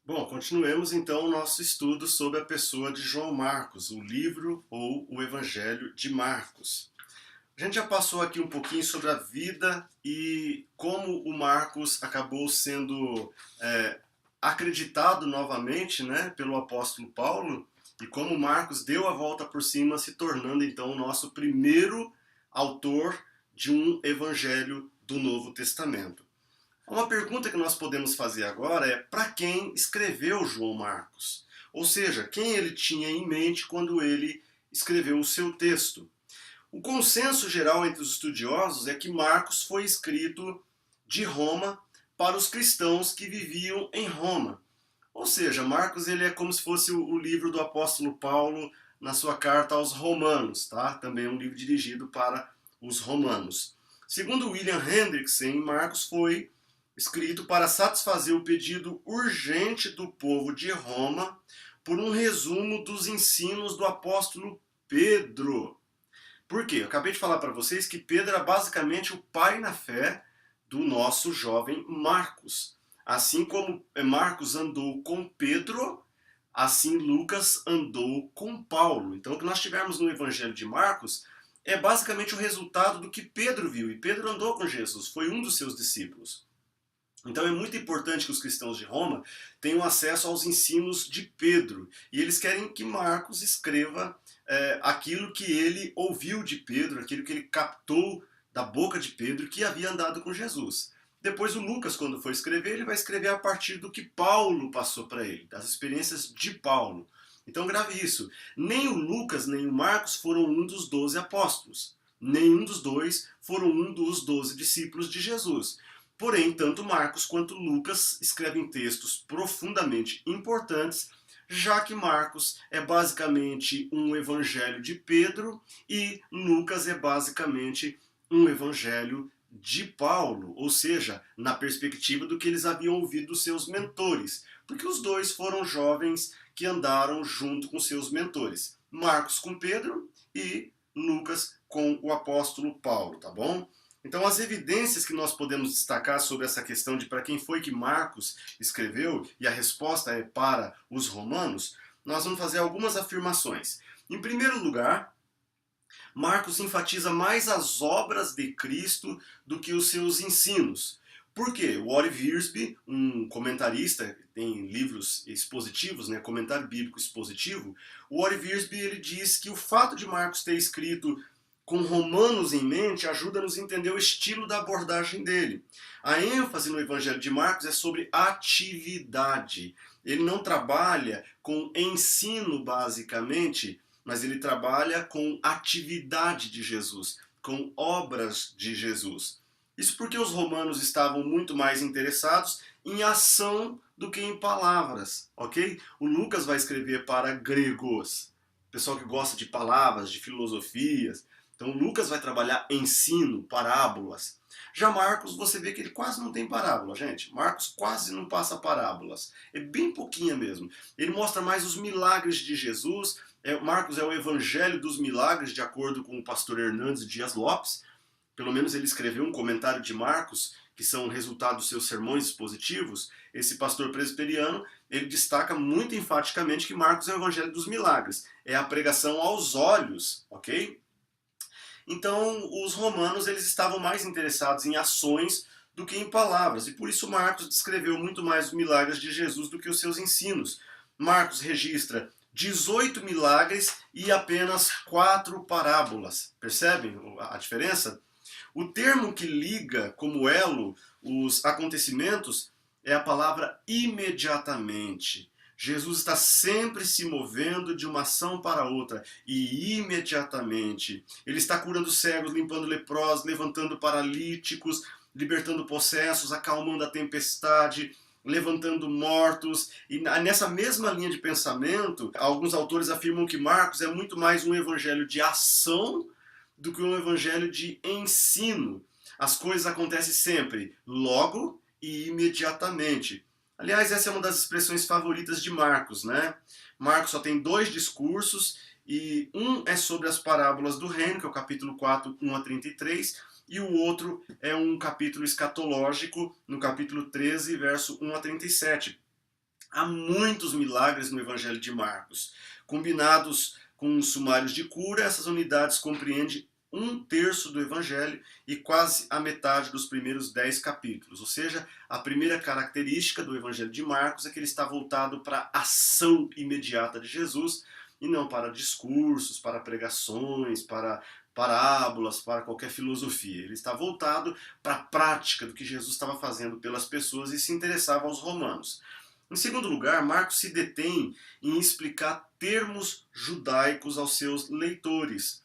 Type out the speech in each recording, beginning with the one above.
Bom, continuemos então o nosso estudo sobre a pessoa de João Marcos, o livro ou o Evangelho de Marcos. A gente já passou aqui um pouquinho sobre a vida e como o Marcos acabou sendo acreditado novamente, né, pelo apóstolo Paulo, e como Marcos deu a volta por cima, se tornando então o nosso primeiro autor de um evangelho do Novo Testamento. Uma pergunta que nós podemos fazer agora é para quem escreveu João Marcos? Ou seja, quem ele tinha em mente quando ele escreveu o seu texto? O consenso geral entre os estudiosos é que Marcos foi escrito de Roma para os cristãos que viviam em Roma. Ou seja, Marcos ele é como se fosse o livro do apóstolo Paulo na sua carta aos Romanos, tá? Também é um livro dirigido para os romanos. Segundo William Hendrickson, Marcos foi escrito para satisfazer o pedido urgente do povo de Roma por um resumo dos ensinos do apóstolo Pedro. Por quê? Eu acabei de falar para vocês que Pedro era basicamente o pai na fé do nosso jovem Marcos. Assim como Marcos andou com Pedro, assim Lucas andou com Paulo. Então o que nós tivemos no Evangelho de Marcos é basicamente o resultado do que Pedro viu. E Pedro andou com Jesus, foi um dos seus discípulos. Então é muito importante que os cristãos de Roma tenham acesso aos ensinos de Pedro. E eles querem que Marcos escreva aquilo que ele ouviu de Pedro, aquilo que ele captou da boca de Pedro, que havia andado com Jesus. Depois o Lucas, quando for escrever, ele vai escrever a partir do que Paulo passou para ele, das experiências de Paulo. Então grave isso. Nem o Lucas, nem o Marcos foram um dos 12 apóstolos. Nenhum dos dois foram um dos 12 discípulos de Jesus. Porém, tanto Marcos quanto Lucas escrevem textos profundamente importantes, já que Marcos é basicamente um evangelho de Pedro e Lucas é basicamente um evangelho de Paulo, ou seja, na perspectiva do que eles haviam ouvido dos seus mentores, porque os dois foram jovens que andaram junto com seus mentores, Marcos com Pedro e Lucas com o apóstolo Paulo, tá bom? Então, as evidências que nós podemos destacar sobre essa questão de para quem foi que Marcos escreveu, e a resposta é para os romanos, nós vamos fazer algumas afirmações. Em primeiro lugar, Marcos enfatiza mais as obras de Cristo do que os seus ensinos. Por quê? O Wally Wiersbe, um comentarista, tem livros expositivos, né, comentário bíblico expositivo, o Wally Wiersbe ele diz que o fato de Marcos ter escrito com Romanos em mente ajuda-nos a entender o estilo da abordagem dele. A ênfase no Evangelho de Marcos é sobre atividade. Ele não trabalha com ensino, basicamente, mas ele trabalha com atividade de Jesus, com obras de Jesus. Isso porque os romanos estavam muito mais interessados em ação do que em palavras, ok? O Lucas vai escrever para gregos, pessoal que gosta de palavras, de filosofias. Então Lucas vai trabalhar ensino, parábolas. Já Marcos, você vê que ele quase não tem parábola, gente. Marcos quase não passa parábolas. É bem pouquinha mesmo. Ele mostra mais os milagres de Jesus. Marcos é o evangelho dos milagres, de acordo com o pastor Hernandes Dias Lopes. Pelo menos ele escreveu um comentário de Marcos, que são resultado dos seus sermões expositivos. Esse pastor presbiteriano, ele destaca muito enfaticamente que Marcos é o evangelho dos milagres. É a pregação aos olhos, ok? Então, os romanos eles estavam mais interessados em ações do que em palavras, e por isso Marcos descreveu muito mais os milagres de Jesus do que os seus ensinos. Marcos registra 18 milagres e apenas 4 parábolas. Percebem a diferença? O termo que liga como elo os acontecimentos é a palavra imediatamente. Jesus está sempre se movendo de uma ação para outra e imediatamente. Ele está curando cegos, limpando leprosos, levantando paralíticos, libertando possessos, acalmando a tempestade, levantando mortos. E nessa mesma linha de pensamento, alguns autores afirmam que Marcos é muito mais um evangelho de ação do que um evangelho de ensino. As coisas acontecem sempre, logo e imediatamente. Aliás, essa é uma das expressões favoritas de Marcos, né? Marcos só tem 2 discursos, e um é sobre as parábolas do reino, que é o capítulo 4, 1 a 33, e o outro é um capítulo escatológico, no capítulo 13, verso 1 a 37. Há muitos milagres no Evangelho de Marcos. Combinados com os sumários de cura, essas unidades compreendem um terço do Evangelho e quase a metade dos primeiros 10 capítulos. Ou seja, a primeira característica do Evangelho de Marcos é que ele está voltado para a ação imediata de Jesus e não para discursos, para pregações, para parábolas, para qualquer filosofia. Ele está voltado para a prática do que Jesus estava fazendo pelas pessoas e se interessava aos romanos. Em segundo lugar, Marcos se detém em explicar termos judaicos aos seus leitores.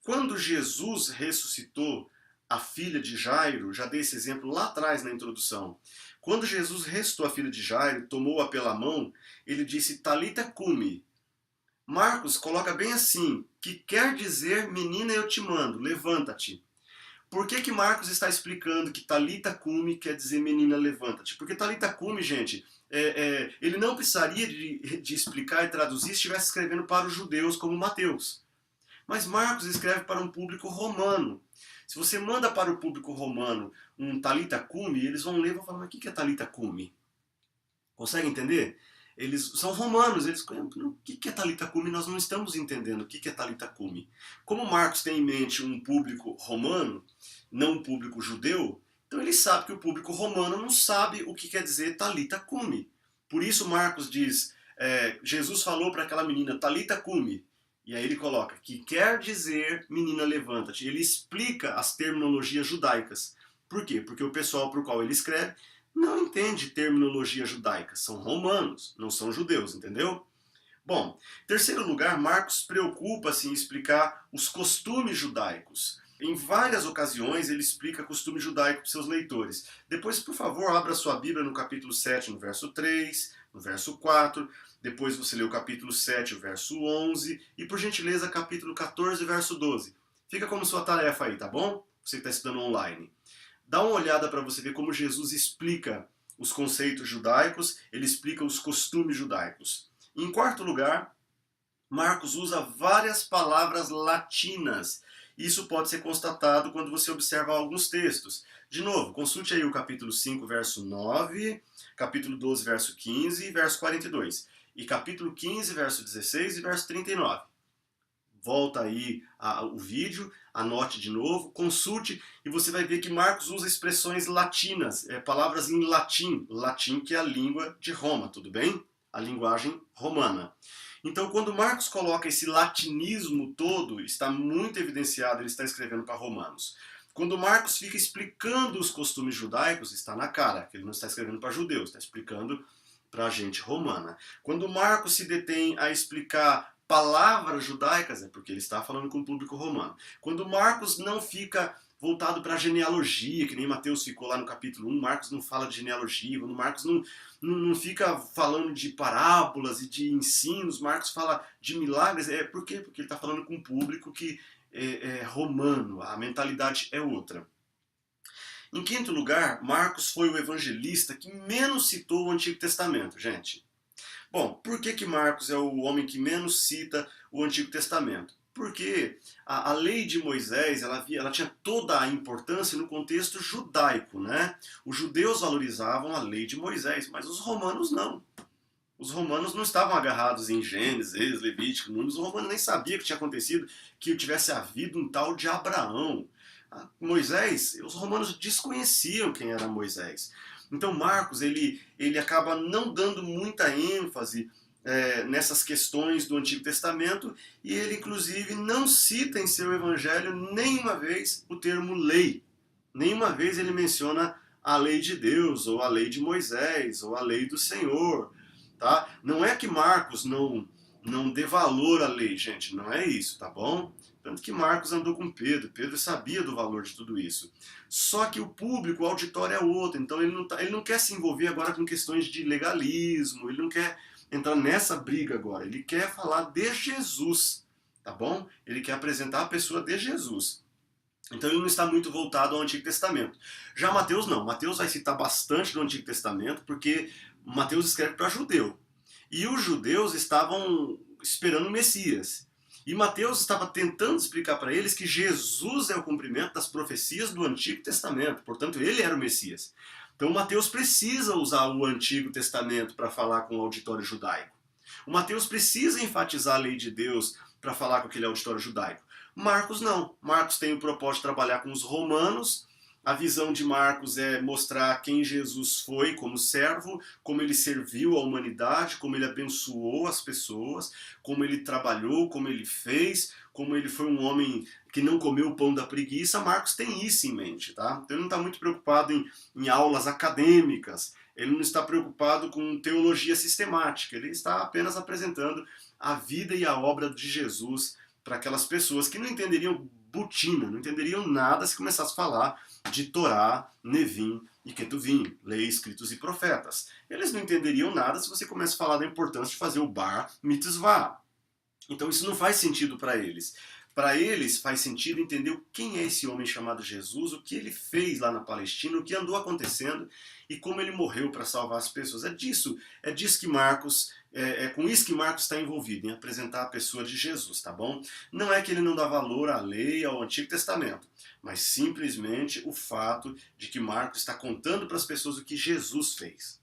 Quando Jesus ressuscitou a filha de Jairo, já dei esse exemplo lá atrás na introdução. Quando Jesus ressuscitou a filha de Jairo, tomou-a pela mão, ele disse Talita cumi. Marcos coloca bem assim, que quer dizer menina eu te mando, levanta-te. Por que Marcos está explicando que Talita cumi quer dizer menina levanta-te? Porque Talita cumi, gente, ele não precisaria de explicar e traduzir se estivesse escrevendo para os judeus como Mateus. Mas Marcos escreve para um público romano. Se você manda para o público romano um Talita cumi, eles vão ler e vão falar, mas o que é Talita cumi? Consegue entender? Eles são romanos, eles o que é Talita cumi? Nós não estamos entendendo o que é Talita cumi. Como Marcos tem em mente um público romano, não um público judeu, então ele sabe que o público romano não sabe o que quer dizer Talita cumi. Por isso Marcos diz, Jesus falou para aquela menina Talita cumi, e aí ele coloca que quer dizer menina levanta-te. Ele explica as terminologias judaicas. Por quê? Porque o pessoal para o qual ele escreve não entende terminologia judaica. São romanos, não são judeus, entendeu? Bom, em terceiro lugar, Marcos preocupa-se em explicar os costumes judaicos. Em várias ocasiões ele explica costume judaico para seus leitores. Depois, por favor, abra sua Bíblia no capítulo 7, no verso 3, no verso 4. Depois você lê o capítulo 7, o verso 11. E, por gentileza, capítulo 14, verso 12. Fica como sua tarefa aí, tá bom? Você que está estudando online. Dá uma olhada para você ver como Jesus explica os conceitos judaicos, ele explica os costumes judaicos. Em quarto lugar, Marcos usa várias palavras latinas. Isso pode ser constatado quando você observa alguns textos. De novo, consulte aí o capítulo 5, verso 9, capítulo 12, verso 15 e verso 42. E capítulo 15, verso 16 e verso 39. Volta aí o vídeo, anote de novo, consulte e você vai ver que Marcos usa expressões latinas, palavras em latim, latim que é a língua de Roma, tudo bem? A linguagem romana. Então, quando Marcos coloca esse latinismo todo, está muito evidenciado, ele está escrevendo para romanos. Quando Marcos fica explicando os costumes judaicos, está na cara, que ele não está escrevendo para judeus, está explicando para a gente romana. Quando Marcos se detém a explicar palavras judaicas, é porque ele está falando com o público romano. Quando Marcos não fica voltado para a genealogia, que nem Mateus ficou lá no capítulo 1, Marcos não fala de genealogia, quando Marcos não fica falando de parábolas e de ensinos, Marcos fala de milagres, por quê? Porque ele está falando com um público que é romano, a mentalidade é outra. Em quinto lugar, Marcos foi o evangelista que menos citou o Antigo Testamento, gente. Bom, por que Marcos é o homem que menos cita o Antigo Testamento? Porque a lei de Moisés ela tinha toda a importância no contexto judaico, né? Os judeus valorizavam a lei de Moisés, mas os romanos não. Os romanos não estavam agarrados em Gênesis, Levítico, Números. Os romanos nem sabiam que tinha acontecido, que tivesse havido um tal de Abraão. Moisés, os romanos desconheciam quem era Moisés. Então Marcos ele acaba não dando muita ênfase nessas questões do Antigo Testamento e ele inclusive não cita em seu evangelho nenhuma vez o termo lei. Nenhuma vez ele menciona a lei de Deus, ou a lei de Moisés, ou a lei do Senhor. Tá? Não é que Marcos não dê valor à lei, gente, não é isso, tá bom? Tanto que Marcos andou com Pedro, Pedro sabia do valor de tudo isso. Só que o público, o auditório é outro, então ele não quer se envolver agora com questões de legalismo, ele não quer entrar nessa briga agora, ele quer falar de Jesus, tá bom? Ele quer apresentar a pessoa de Jesus. Então ele não está muito voltado ao Antigo Testamento. Já Mateus não, Mateus vai citar bastante do Antigo Testamento, porque Mateus escreve para judeu. E os judeus estavam esperando o Messias. E Mateus estava tentando explicar para eles que Jesus é o cumprimento das profecias do Antigo Testamento. Portanto, ele era o Messias. Então Mateus precisa usar o Antigo Testamento para falar com o auditório judaico. O Mateus precisa enfatizar a lei de Deus para falar com aquele auditório judaico. Marcos não. Marcos tem o propósito de trabalhar com os romanos. A visão de Marcos é mostrar quem Jesus foi como servo, como ele serviu à humanidade, como ele abençoou as pessoas, como ele trabalhou, como ele fez, como ele foi um homem que não comeu o pão da preguiça. Marcos tem isso em mente, tá? Então ele não está muito preocupado em aulas acadêmicas, ele não está preocupado com teologia sistemática, ele está apenas apresentando a vida e a obra de Jesus para aquelas pessoas que não entenderiam botina, não entenderiam nada se começasse a falar de Torá, Nevim e Ketuvim, leis, escritos e profetas. Eles não entenderiam nada se você começa a falar da importância de fazer o bar mitzvah. Então isso não faz sentido para eles. Para eles faz sentido entender quem é esse homem chamado Jesus, o que ele fez lá na Palestina, o que andou acontecendo e como ele morreu para salvar as pessoas. É disso que Marcos, com isso que Marcos está envolvido, em apresentar a pessoa de Jesus, tá bom? Não é que ele não dá valor à lei, ao Antigo Testamento, mas simplesmente o fato de que Marcos está contando para as pessoas o que Jesus fez,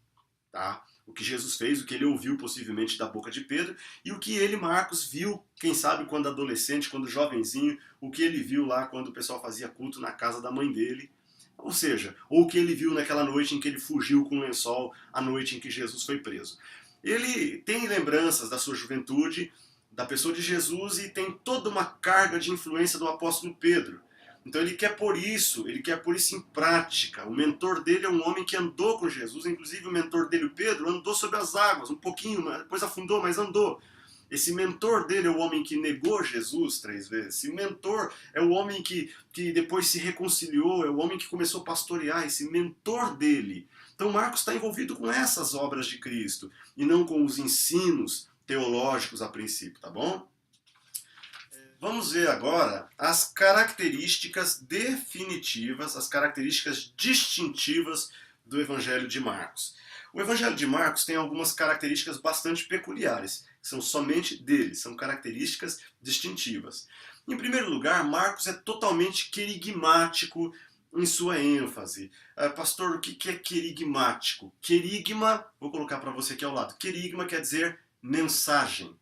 tá? O que Jesus fez, o que ele ouviu possivelmente da boca de Pedro e o que ele, Marcos, viu, quem sabe quando adolescente, quando jovenzinho, o que ele viu lá quando o pessoal fazia culto na casa da mãe dele. Ou seja, ou o que ele viu naquela noite em que ele fugiu com um lençol, a noite em que Jesus foi preso. Ele tem lembranças da sua juventude, da pessoa de Jesus e tem toda uma carga de influência do apóstolo Pedro. Então ele quer pôr isso em prática. O mentor dele é um homem que andou com Jesus, inclusive o mentor dele, o Pedro, andou sobre as águas, um pouquinho, depois afundou, mas andou. Esse mentor dele é o homem que negou Jesus 3 vezes. Esse mentor é o homem que depois se reconciliou, é o homem que começou a pastorear, esse mentor dele. Então Marcos está envolvido com essas obras de Cristo, e não com os ensinos teológicos a princípio, tá bom? Vamos ver agora as características definitivas, as características distintivas do Evangelho de Marcos. O Evangelho de Marcos tem algumas características bastante peculiares, que são somente dele, são características distintivas. Em primeiro lugar, Marcos é totalmente querigmático em sua ênfase. Pastor, o que é querigmático? Querigma, vou colocar para você aqui ao lado, querigma quer dizer mensagem.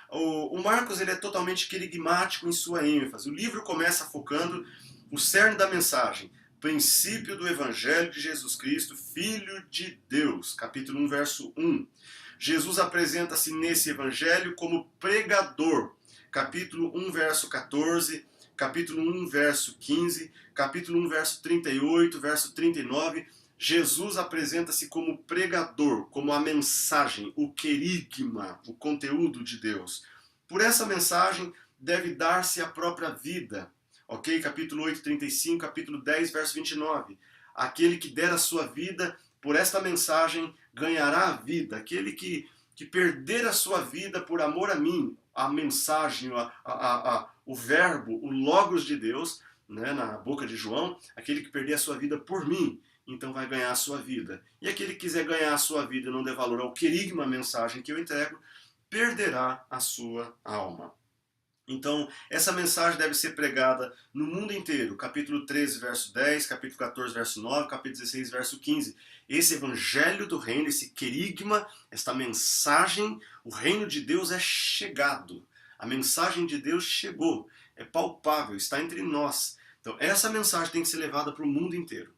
O Marcos ele é totalmente querigmático em sua ênfase. O livro começa focando o cerne da mensagem, princípio do Evangelho de Jesus Cristo, Filho de Deus, capítulo 1, verso 1. Jesus apresenta-se nesse Evangelho como pregador, capítulo 1, verso 14, capítulo 1, verso 15, capítulo 1, verso 38, verso 39, Jesus apresenta-se como pregador, como a mensagem, o querigma, o conteúdo de Deus. Por essa mensagem deve dar-se a própria vida. Ok? Capítulo 8, 35, capítulo 10, verso 29. Aquele que der a sua vida por esta mensagem ganhará a vida. Aquele que perder a sua vida por amor a mim, a mensagem, o verbo, o logos de Deus, né, na boca de João, aquele que perder a sua vida por mim, então vai ganhar a sua vida. E aquele que quiser ganhar a sua vida e não der valor ao querigma, a mensagem que eu entrego, perderá a sua alma. Então, essa mensagem deve ser pregada no mundo inteiro. Capítulo 13, verso 10, capítulo 14, verso 9, capítulo 16, verso 15. Esse evangelho do reino, esse querigma, esta mensagem, o reino de Deus é chegado. A mensagem de Deus chegou, é palpável, está entre nós. Então, essa mensagem tem que ser levada para o mundo inteiro.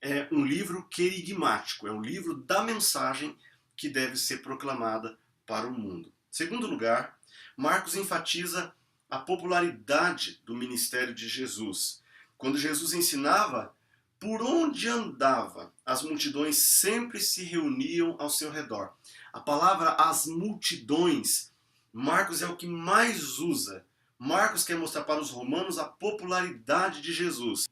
É um livro querigmático, é um livro da mensagem que deve ser proclamada para o mundo. Segundo lugar, Marcos enfatiza a popularidade do ministério de Jesus. Quando Jesus ensinava, por onde andava, as multidões sempre se reuniam ao seu redor. A palavra as multidões, Marcos é o que mais usa. Marcos quer mostrar para os romanos a popularidade de Jesus.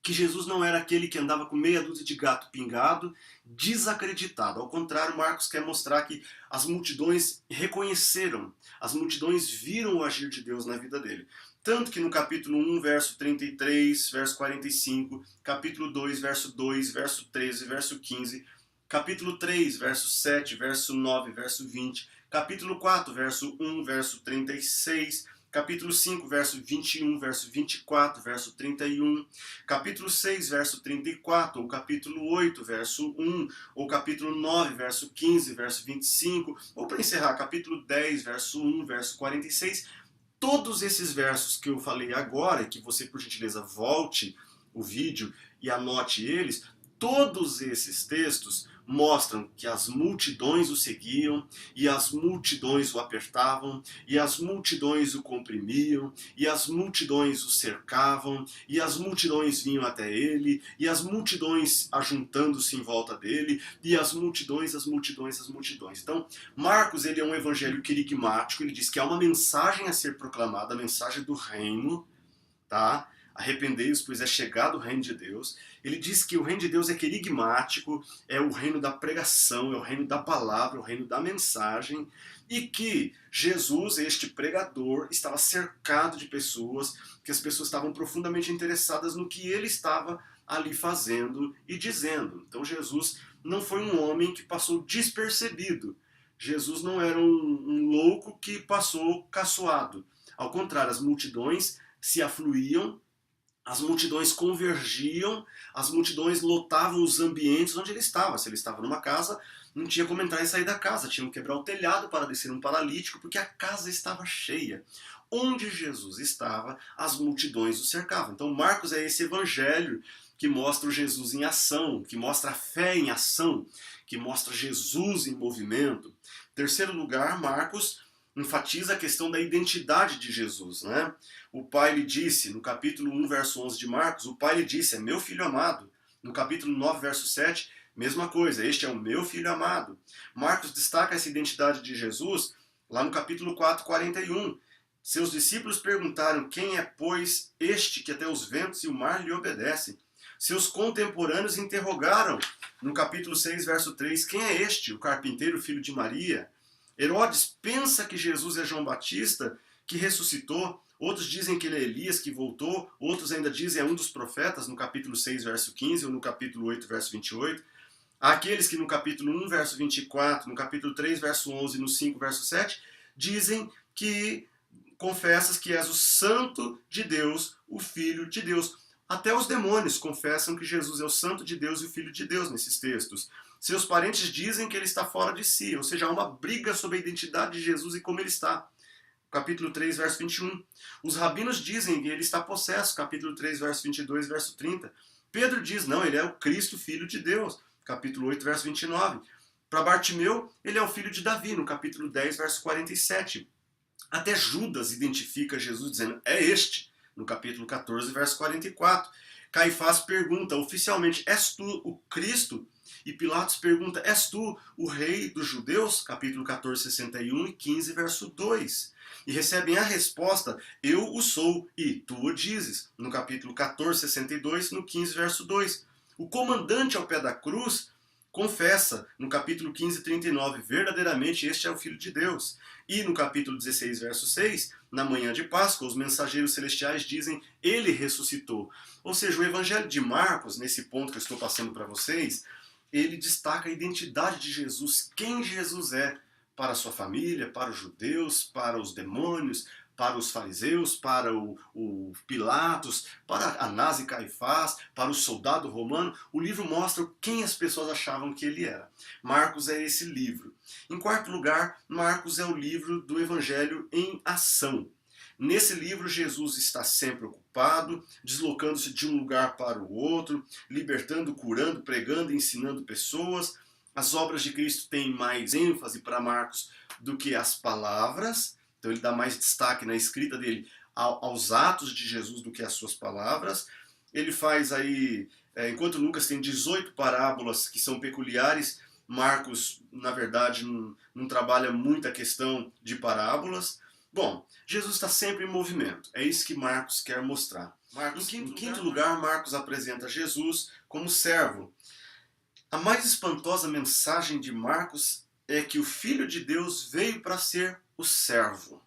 Que Jesus não era aquele que andava com meia dúzia de gato pingado, desacreditado. Ao contrário, Marcos quer mostrar que as multidões reconheceram, as multidões viram o agir de Deus na vida dele. Tanto que no capítulo 1, verso 33, verso 45, capítulo 2, verso 2, verso 13, verso 15, capítulo 3, verso 7, verso 9, verso 20, capítulo 4, verso 1, verso 36, capítulo 5, verso 21, verso 24, verso 31, capítulo 6, verso 34, ou capítulo 8, verso 1, ou capítulo 9, verso 15, verso 25, ou para encerrar, capítulo 10, verso 1, verso 46. Todos esses versos que eu falei agora, que você, por gentileza, volte o vídeo e anote eles, todos esses textos mostram que as multidões o seguiam, e as multidões o apertavam, e as multidões o comprimiam, e as multidões o cercavam, e as multidões vinham até ele, e as multidões ajuntando-se em volta dele, e as multidões, as multidões, as multidões. Então, Marcos, ele é um evangelho querigmático, ele diz que há uma mensagem a ser proclamada, a mensagem do reino, tá? Arrependei-vos, pois é chegado o reino de Deus. Ele diz que o reino de Deus é querigmático, é o reino da pregação, é o reino da palavra, é o reino da mensagem, e que Jesus, este pregador, estava cercado de pessoas, que as pessoas estavam profundamente interessadas no que ele estava ali fazendo e dizendo. Então Jesus não foi um homem que passou despercebido. Jesus não era um louco que passou caçoado. Ao contrário, as multidões se afluíam, as multidões convergiam, as multidões lotavam os ambientes onde ele estava. Se ele estava numa casa, não tinha como entrar e sair da casa, tinham que quebrar o telhado para descer um paralítico, porque a casa estava cheia. Onde Jesus estava, as multidões o cercavam. Então Marcos é esse evangelho que mostra o Jesus em ação, que mostra a fé em ação, que mostra Jesus em movimento. Terceiro lugar, Marcos enfatiza a questão da identidade de Jesus, né? O pai lhe disse, no capítulo 1, verso 11 de Marcos, o pai lhe disse, é meu filho amado. No capítulo 9, verso 7, mesma coisa, este é o meu filho amado. Marcos destaca essa identidade de Jesus lá no capítulo 4, 41. Seus discípulos perguntaram, quem é, pois, este que até os ventos e o mar lhe obedecem? Seus contemporâneos interrogaram, no capítulo 6, verso 3, quem é este, o carpinteiro, filho de Maria? Herodes pensa que Jesus é João Batista, que ressuscitou. Outros dizem que ele é Elias, que voltou. Outros ainda dizem é um dos profetas, no capítulo 6, verso 15, ou no capítulo 8, verso 28. Há aqueles que no capítulo 1, verso 24, no capítulo 3, verso 11, no 5, verso 7, dizem que confessas que és o Santo de Deus, o Filho de Deus. Até os demônios confessam que Jesus é o Santo de Deus e o Filho de Deus nesses textos. Seus parentes dizem que ele está fora de si, ou seja, há uma briga sobre a identidade de Jesus e como ele está. Capítulo 3, verso 21. Os rabinos dizem que ele está possesso, capítulo 3, verso 22, verso 30. Pedro diz, não, ele é o Cristo, Filho de Deus, capítulo 8, verso 29. Para Bartimeu, ele é o filho de Davi, no capítulo 10, verso 47. Até Judas identifica Jesus dizendo, é este, no capítulo 14, verso 44. Caifás pergunta, oficialmente, és tu o Cristo? E Pilatos pergunta, és tu o rei dos judeus? Capítulo 14, 61 e 15, verso 2. E recebem a resposta, eu o sou, e tu o dizes, no capítulo 14, 62, no 15, verso 2. O comandante ao pé da cruz confessa, no capítulo 15, 39, verdadeiramente este é o Filho de Deus. E no capítulo 16, verso 6, na manhã de Páscoa, os mensageiros celestiais dizem, ele ressuscitou. Ou seja, o evangelho de Marcos, nesse ponto que eu estou passando para vocês, ele destaca a identidade de Jesus, quem Jesus é para a sua família, para os judeus, para os demônios, para os fariseus, para o Pilatos, para Anás e Caifás, para o soldado romano. O livro mostra quem as pessoas achavam que ele era. Marcos é esse livro. Em quarto lugar, Marcos é o livro do Evangelho em ação. Nesse livro, Jesus está sempre ocupado, deslocando-se de um lugar para o outro, libertando, curando, pregando, ensinando pessoas. As obras de Cristo têm mais ênfase para Marcos do que as palavras. Então ele dá mais destaque na escrita dele aos atos de Jesus do que às suas palavras. Ele faz aí, enquanto Lucas tem 18 parábolas que são peculiares, Marcos, na verdade, não trabalha muito a questão de parábolas. Bom, Jesus está sempre em movimento. É isso que Marcos quer mostrar. Em quinto lugar, Marcos apresenta Jesus como servo. A mais espantosa mensagem de Marcos é que o Filho de Deus veio para ser o servo.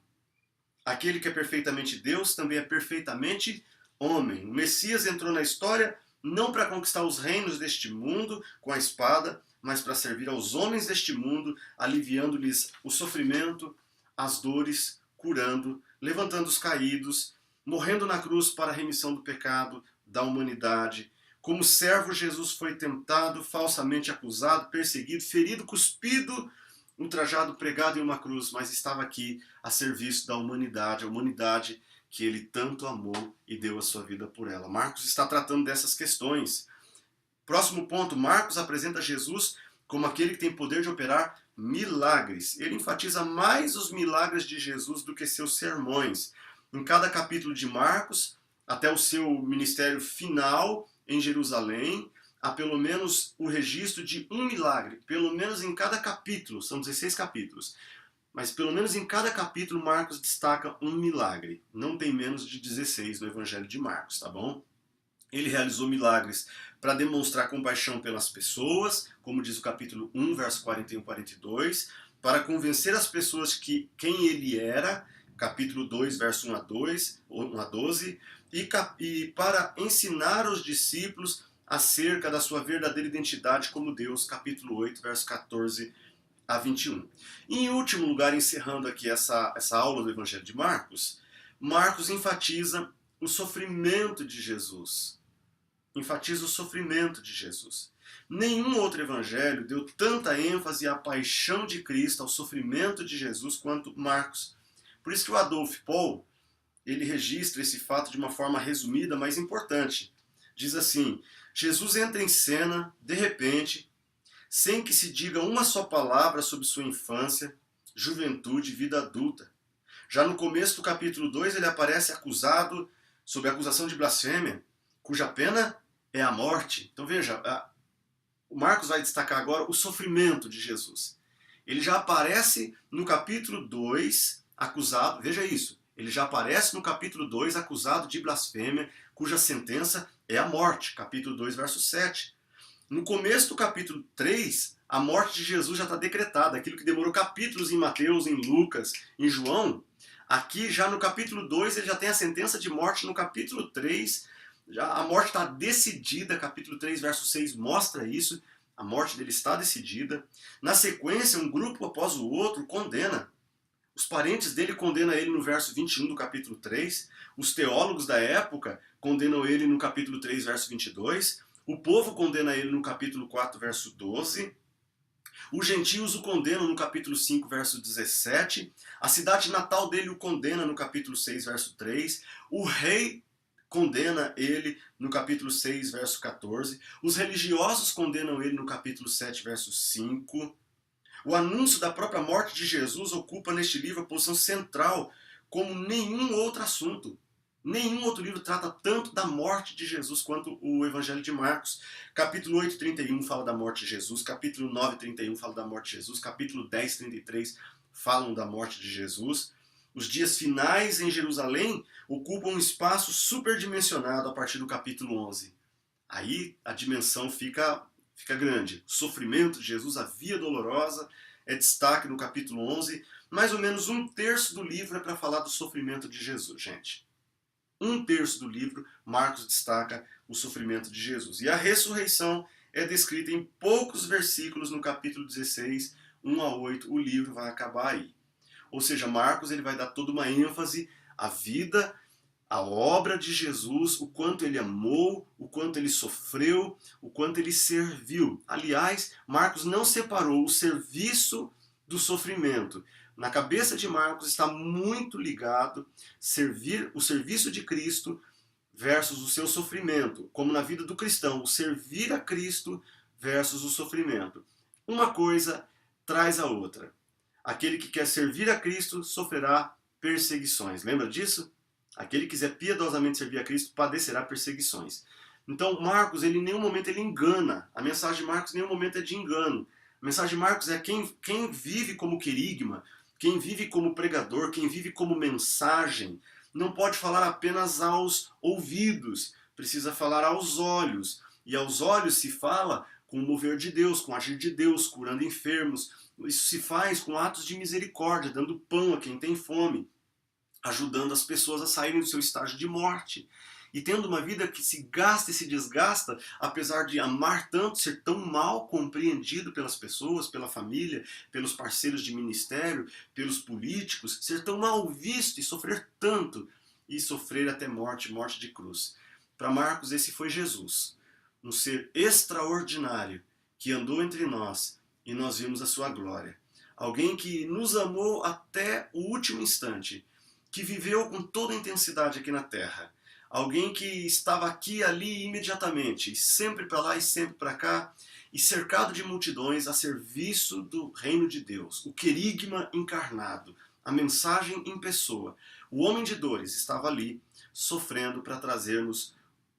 Aquele que é perfeitamente Deus também é perfeitamente homem. O Messias entrou na história não para conquistar os reinos deste mundo com a espada, mas para servir aos homens deste mundo, aliviando-lhes o sofrimento, as dores, curando, levantando os caídos, morrendo na cruz para a remissão do pecado da humanidade. Como servo, Jesus foi tentado, falsamente acusado, perseguido, ferido, cuspido, ultrajado, pregado em uma cruz, mas estava aqui a serviço da humanidade, a humanidade que ele tanto amou e deu a sua vida por ela. Marcos está tratando dessas questões. Próximo ponto, Marcos apresenta Jesus como aquele que tem poder de operar milagres. Ele enfatiza mais os milagres de Jesus do que seus sermões. Em cada capítulo de Marcos, até o seu ministério final em Jerusalém, há pelo menos o registro de um milagre, pelo menos em cada capítulo, são 16 capítulos, mas pelo menos em cada capítulo Marcos destaca um milagre, não tem menos de 16 no Evangelho de Marcos, tá bom? Ele realizou milagres para demonstrar compaixão pelas pessoas, como diz o capítulo 1, verso 41 e 42, para convencer as pessoas que quem ele era, capítulo 2, verso 1 a 12, e para ensinar os discípulos acerca da sua verdadeira identidade como Deus, capítulo 8, verso 14 a 21. E em último lugar, encerrando aqui essa aula do Evangelho de Marcos, Marcos enfatiza o sofrimento de Jesus. Enfatiza o sofrimento de Jesus. Nenhum outro evangelho deu tanta ênfase à paixão de Cristo, ao sofrimento de Jesus, quanto Marcos. Por isso que o Adolf Paul, ele registra esse fato de uma forma resumida, mas importante. Diz assim: Jesus entra em cena, de repente, sem que se diga uma só palavra sobre sua infância, juventude e vida adulta. Já no começo do capítulo 2, ele aparece acusado, sob a acusação de blasfêmia, cuja pena é a morte. Então veja, o Marcos vai destacar agora o sofrimento de Jesus. Ele já aparece no capítulo 2 acusado, veja isso, ele já aparece no capítulo 2 acusado de blasfêmia, cuja sentença é a morte, capítulo 2, verso 7. No começo do capítulo 3, a morte de Jesus já está decretada, aquilo que demorou capítulos em Mateus, em Lucas, em João. Aqui, já no capítulo 2, ele já tem a sentença de morte. No capítulo 3, já a morte está decidida, capítulo 3, verso 6 mostra isso, a morte dele está decidida. Na sequência, um grupo após o outro condena. Os parentes dele condenam ele no verso 21 do capítulo 3, os teólogos da época condenam ele no capítulo 3, verso 22, o povo condena ele no capítulo 4, verso 12, os gentios o condenam no capítulo 5, verso 17, a cidade natal dele o condena no capítulo 6, verso 3, o rei condena ele no capítulo 6, verso 14. Os religiosos condenam ele no capítulo 7, verso 5. O anúncio da própria morte de Jesus ocupa neste livro a posição central como nenhum outro assunto. Nenhum outro livro trata tanto da morte de Jesus quanto o Evangelho de Marcos. Capítulo 8, 31 fala da morte de Jesus. Capítulo 9, 31 fala da morte de Jesus. Capítulo 10, 33 falam da morte de Jesus. Os dias finais em Jerusalém ocupam um espaço superdimensionado a partir do capítulo 11. Aí a dimensão fica grande. O sofrimento de Jesus, a via dolorosa, é destaque no capítulo 11. Mais ou menos um terço do livro é para falar do sofrimento de Jesus, gente. Um terço do livro, Marcos destaca o sofrimento de Jesus. E a ressurreição é descrita em poucos versículos no capítulo 16, 1 a 8. O livro vai acabar aí. Ou seja, Marcos ele vai dar toda uma ênfase à vida, à obra de Jesus, o quanto ele amou, o quanto ele sofreu, o quanto ele serviu. Aliás, Marcos não separou o serviço do sofrimento. Na cabeça de Marcos está muito ligado o serviço de Cristo versus o seu sofrimento, como na vida do cristão, o servir a Cristo versus o sofrimento. Uma coisa traz a outra. Aquele que quer servir a Cristo sofrerá perseguições. Lembra disso? Aquele que quiser piedosamente servir a Cristo padecerá perseguições. Então Marcos, ele em nenhum momento ele engana. A mensagem de Marcos em nenhum momento é de engano. A mensagem de Marcos é quem vive como querigma, quem vive como pregador, quem vive como mensagem, não pode falar apenas aos ouvidos, precisa falar aos olhos. E aos olhos se fala com o mover de Deus, com o agir de Deus, curando enfermos. Isso se faz com atos de misericórdia, dando pão a quem tem fome, ajudando as pessoas a saírem do seu estágio de morte. e tendo uma vida que se gasta e se desgasta, apesar de amar tanto, ser tão mal compreendido pelas pessoas, pela família, pelos parceiros de ministério, pelos políticos, ser tão mal visto e sofrer tanto, e sofrer até morte, morte de cruz. Para Marcos, esse foi Jesus, um ser extraordinário que andou entre nós e nós vimos a sua glória. Alguém que nos amou até o último instante, que viveu com toda a intensidade aqui na terra. Alguém que estava aqui, ali, imediatamente, e sempre para lá e sempre para cá, e cercado de multidões a serviço do reino de Deus. O querigma encarnado, a mensagem em pessoa. O homem de dores estava ali, sofrendo para trazermos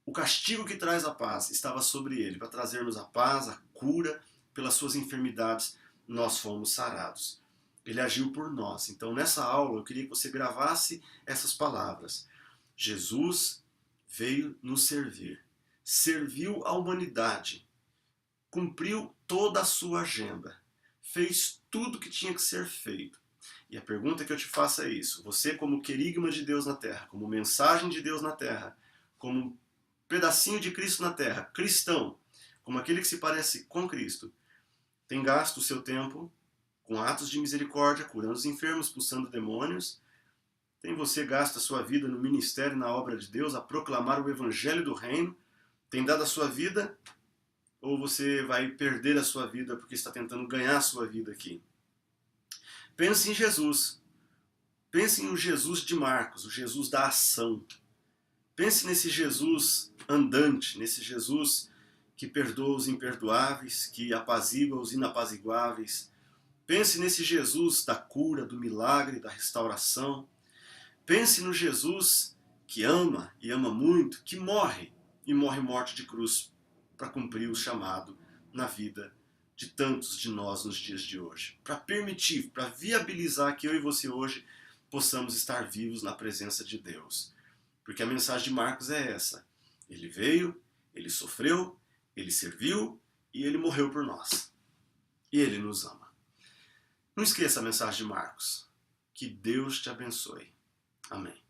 o castigo que traz a paz, estava sobre ele, para trazermos a paz, a cura, pelas suas enfermidades, nós fomos sarados. Ele agiu por nós. Então, nessa aula, eu queria que você gravasse essas palavras. Jesus veio nos servir. Serviu a humanidade. Cumpriu toda a sua agenda. Fez tudo que tinha que ser feito. E a pergunta que eu te faço é isso. Você, como querigma de Deus na terra, como mensagem de Deus na terra, como um pedacinho de Cristo na terra, cristão, como aquele que se parece com Cristo, tem gasto o seu tempo com atos de misericórdia, curando os enfermos, expulsando demônios? Tem você gasto a sua vida no ministério e na obra de Deus, a proclamar o evangelho do reino? Tem dado a sua vida? Ou você vai perder a sua vida porque está tentando ganhar a sua vida aqui? Pense em Jesus. Pense no Jesus de Marcos, o Jesus da ação. Pense nesse Jesus andante, nesse Jesus que perdoa os imperdoáveis, que apazigua os inapaziguáveis. Pense nesse Jesus da cura, do milagre, da restauração. Pense no Jesus que ama e ama muito, que morre e morre morte de cruz para cumprir o chamado na vida de tantos de nós nos dias de hoje. Para permitir, para viabilizar que eu e você hoje possamos estar vivos na presença de Deus. Porque a mensagem de Marcos é essa. Ele veio, ele sofreu, ele serviu e ele morreu por nós. E ele nos ama. Não esqueça a mensagem de Marcos. Que Deus te abençoe. Amém.